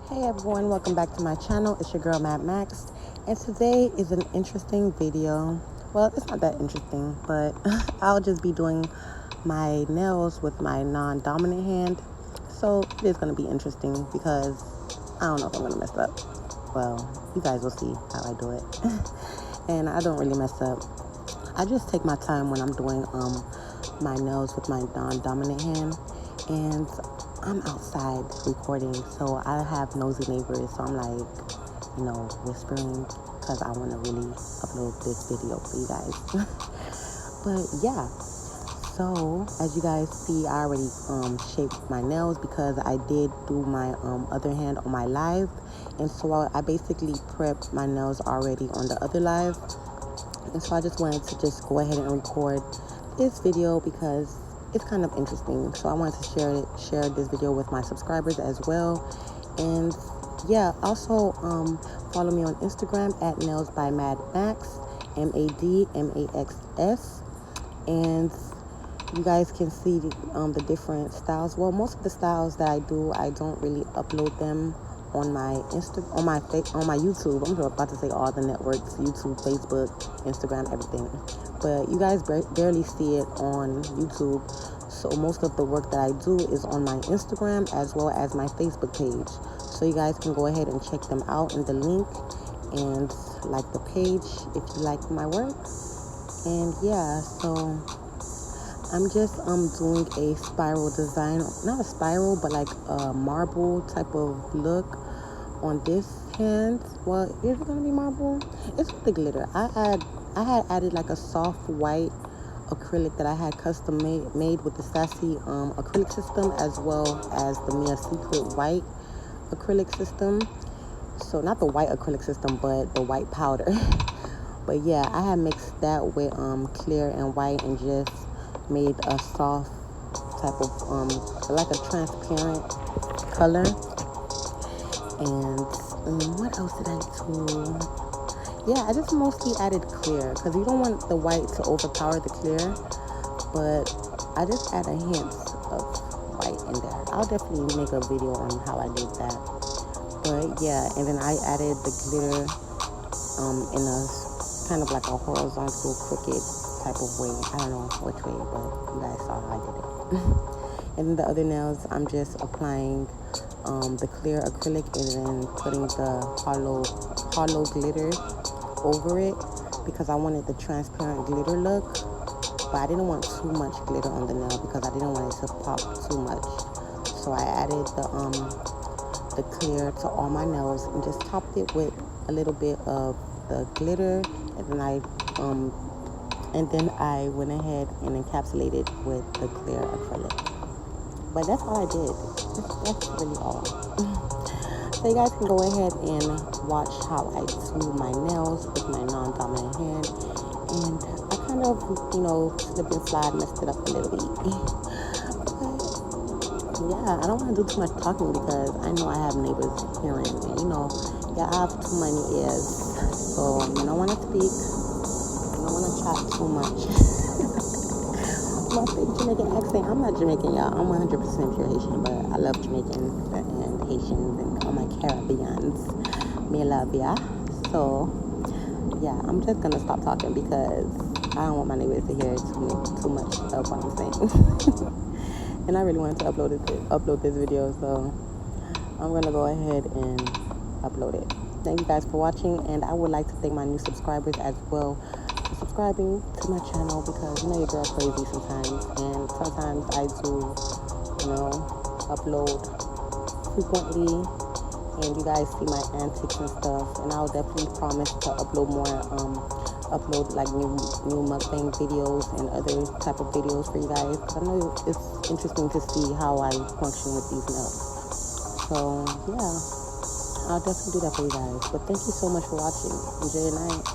Hey everyone, welcome back to my channel. It's your girl Maxx'd, and today is an interesting video. Well, it's not that interesting, but I'll just be doing my nails with my non-dominant hand. So it is going to be interesting because I don't know if I'm going to mess up. Well, you guys will see how I do it. And I don't really mess up. I just take my time when I'm doing my nails with my non-dominant hand, and I'm outside recording, so I have nosy neighbors, so I'm like, whispering because I want to really upload this video for you guys. But yeah, so as you guys see, I already shaped my nails because I did do my other hand on my live, and so I basically prepped my nails already on the other live. And so I just wanted to just go ahead and record this video because it's kind of interesting. So I wanted to share this video with my subscribers as well. And yeah, also follow me on Instagram at Nails by Maxx'd, MADMAXS. And you guys can see the different styles. Well, most of the styles that I do, I don't really upload them on my on my YouTube. I'm about to say all the networks: YouTube, Facebook, Instagram, everything. But you guys barely see it on YouTube. So most of the work that I do is on my Instagram as well as my Facebook page. So you guys can go ahead and check them out in the link and like the page if you like my work. And yeah, so I'm just doing a spiral design, not a spiral, but like a marble type of look on this hand. Well, is it gonna be marble? It's with the glitter. I had added like a soft white acrylic that I had custom made with the Sassy acrylic system, as well as the Mia Secret white acrylic system. So not the white acrylic system, but the white powder. But yeah, I had mixed that with clear and white and just made a soft type of like a transparent color. And what else did I do? Yeah, I just mostly added clear because you don't want the white to overpower the clear, but I just add a hint of white in there. I'll definitely make a video on how I did that. But yeah, and then I added the glitter in a kind of like a horizontal crooked type of way. I don't know which way, but you guys saw how I did it. And then the other nails, I'm just applying the clear acrylic and then putting the hollow glitter over it because I wanted the transparent glitter look, but I didn't want too much glitter on the nail because I didn't want it to pop too much. So I added the clear to all my nails and just topped it with a little bit of the glitter, and then I went ahead and encapsulated with the clear acrylic. But that's all I did. That's really all. So you guys can go ahead and watch how I do my nails with my non-dominant hand. And I kind of, slip and slide, messed it up a little bit. But yeah, I don't want to do too much talking because I know I have neighbors hearing. And I have too many ears. So I don't want to speak. I don't want to chat too much. My fake Jamaican accent. I'm not Jamaican, y'all. I'm 100% pure Haitian, but I love Jamaicans and Haitians and all my Caribbeans. Me love ya. So yeah, I'm just gonna stop talking because I don't want my neighbors to hear too much of what I'm saying. And I really wanted to upload this video, so I'm gonna go ahead and upload it. Thank you guys for watching, and I would like to thank my new subscribers as well for subscribing to my channel because your girl crazy sometimes, and sometimes I do upload frequently and you guys see my antics and stuff, and I'll definitely promise to upload more upload like new mukbang videos and other type of videos for you guys because I know it's interesting to see how I function with these nails. So yeah, I'll definitely do that for you guys. But thank you so much for watching. Enjoy your night.